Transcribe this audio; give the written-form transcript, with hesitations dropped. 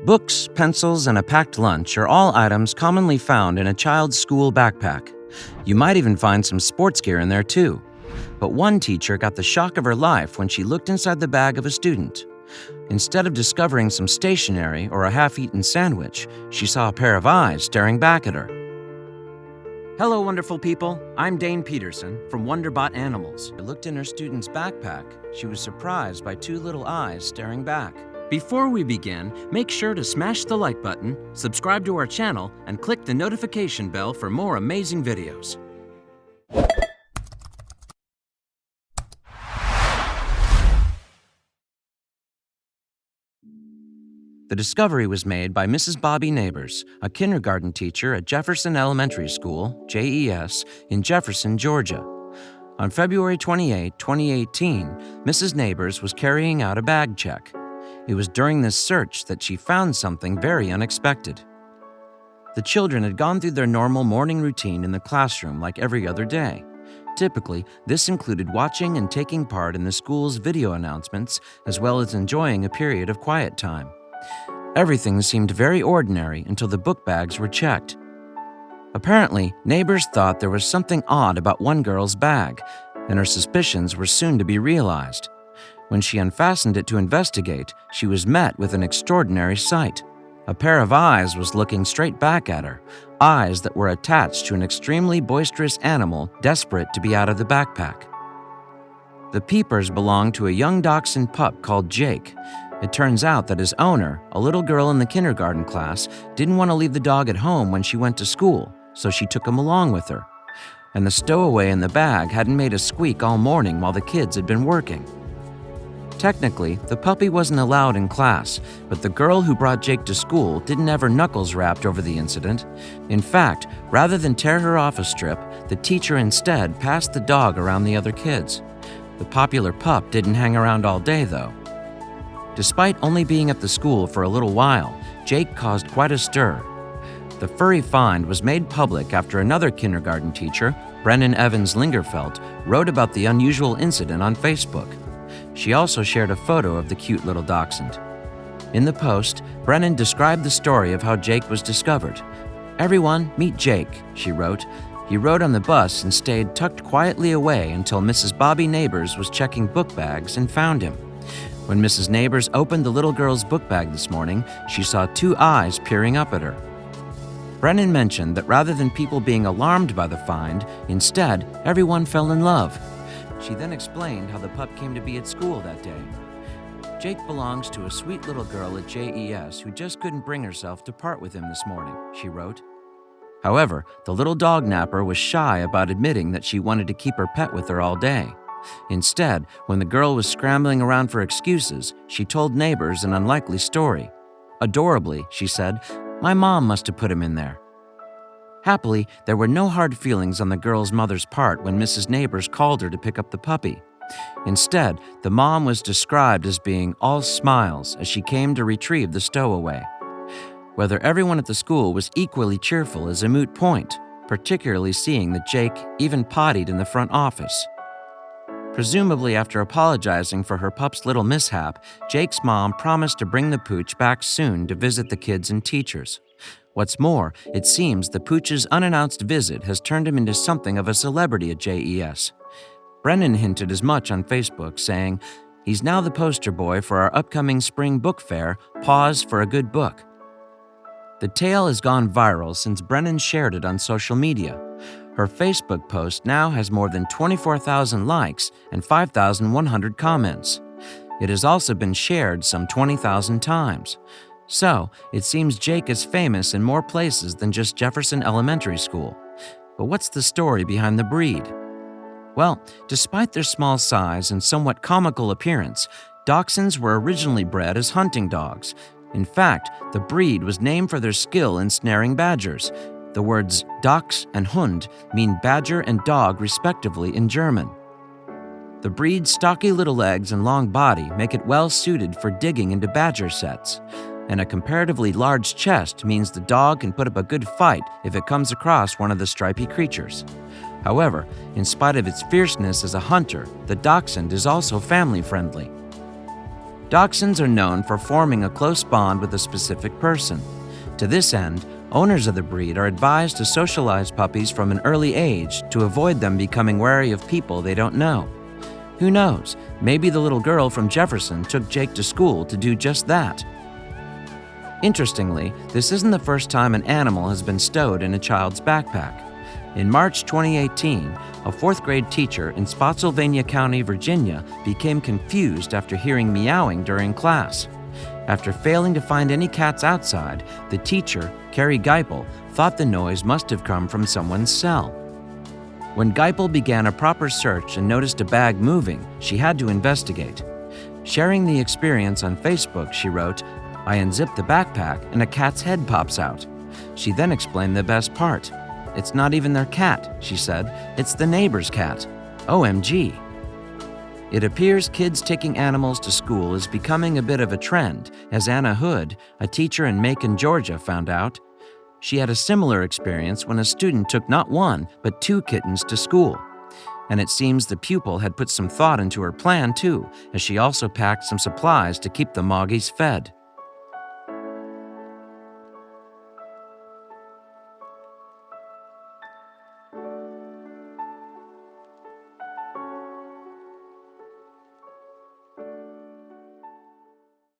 Books, pencils, and a packed lunch are all items commonly found in a child's school backpack. You might even find some sports gear in there too. But one teacher got the shock of her life when she looked inside the bag of a student. Instead of discovering some stationery or a half-eaten sandwich, she saw a pair of eyes staring back at her. Hello, wonderful people. I'm Dane Peterson from Wonderbot Animals. I looked in her student's backpack. She was surprised by two little eyes staring back. Before we begin, make sure to smash the like button, subscribe to our channel, and click the notification bell for more amazing videos. The discovery was made by Mrs. Bobbi Nabors, a kindergarten teacher at Jefferson Elementary School, JES, in Jefferson, Georgia. On February 28, 2018, Mrs. Nabors was carrying out a bag check. It was during this search that she found something very unexpected. The children had gone through their normal morning routine in the classroom like every other day. Typically, this included watching and taking part in the school's video announcements, as well as enjoying a period of quiet time. Everything seemed very ordinary until the book bags were checked. Apparently, neighbors thought there was something odd about one girl's bag, and her suspicions were soon to be realized. When she unfastened it to investigate, she was met with an extraordinary sight. A pair of eyes was looking straight back at her, eyes that were attached to an extremely boisterous animal desperate to be out of the backpack. The peepers belonged to a young Dachshund pup called Jake. It turns out that his owner, a little girl in the kindergarten class, didn't want to leave the dog at home when she went to school, so she took him along with her. And the stowaway in the bag hadn't made a squeak all morning while the kids had been working. Technically, the puppy wasn't allowed in class, but the girl who brought Jake to school didn't have her knuckles wrapped over the incident. In fact, rather than tear her off a strip, the teacher instead passed the dog around the other kids. The popular pup didn't hang around all day, though. Despite only being at the school for a little while, Jake caused quite a stir. The furry find was made public after another kindergarten teacher, Brennan Evans Lingerfelt, wrote about the unusual incident on Facebook. She also shared a photo of the cute little dachshund. In the post, Brennan described the story of how Jake was discovered. "Everyone, meet Jake," she wrote. "He rode on the bus and stayed tucked quietly away until Mrs. Bobbi Nabors was checking book bags and found him. When Mrs. Nabors opened the little girl's book bag this morning, she saw two eyes peering up at her." Brennan mentioned that rather than people being alarmed by the find, instead, everyone fell in love. She then explained how the pup came to be at school that day. "Jake belongs to a sweet little girl at JES who just couldn't bring herself to part with him this morning," she wrote. However, the little dog napper was shy about admitting that she wanted to keep her pet with her all day. Instead, when the girl was scrambling around for excuses, she told neighbors an unlikely story. Adorably, she said, "My mom must have put him in there." Happily, there were no hard feelings on the girl's mother's part when Mrs. Nabors called her to pick up the puppy. Instead, the mom was described as being all smiles as she came to retrieve the stowaway. Whether everyone at the school was equally cheerful is a moot point, particularly seeing that Jake even pottied in the front office. Presumably after apologizing for her pup's little mishap, Jake's mom promised to bring the pooch back soon to visit the kids and teachers. What's more, it seems the pooch's unannounced visit has turned him into something of a celebrity at JES. Brennan hinted as much on Facebook, saying, "He's now the poster boy for our upcoming spring book fair, Pause for a Good Book." The tale has gone viral since Brennan shared it on social media. Her Facebook post now has more than 24,000 likes and 5,100 comments. It has also been shared some 20,000 times. So, it seems Jake is famous in more places than just Jefferson Elementary School. But what's the story behind the breed? Well, despite their small size and somewhat comical appearance, Dachshunds were originally bred as hunting dogs. In fact, the breed was named for their skill in snaring badgers. The words Dachs and Hund mean badger and dog respectively in German. The breed's stocky little legs and long body make it well suited for digging into badger sets. And a comparatively large chest means the dog can put up a good fight if it comes across one of the stripy creatures. However, in spite of its fierceness as a hunter, the Dachshund is also family-friendly. Dachshunds are known for forming a close bond with a specific person. To this end, owners of the breed are advised to socialize puppies from an early age to avoid them becoming wary of people they don't know. Who knows, maybe the little girl from Jefferson took Jake to school to do just that. Interestingly, this isn't the first time an animal has been stowed in a child's backpack. In March 2018, a fourth-grade teacher in Spotsylvania County, Virginia, became confused after hearing meowing during class. After failing to find any cats outside, the teacher, Carrie Geipel, thought the noise must have come from someone's cell. When Geipel began a proper search and noticed a bag moving, she had to investigate. Sharing the experience on Facebook, she wrote, "I unzip the backpack and a cat's head pops out." She then explained the best part. "It's not even their cat," she said. "It's the neighbor's cat. OMG." It appears kids taking animals to school is becoming a bit of a trend, as Anna Hood, a teacher in Macon, Georgia, found out. She had a similar experience when a student took not one, but 2 kittens to school. And it seems the pupil had put some thought into her plan too, as she also packed some supplies to keep the moggies fed.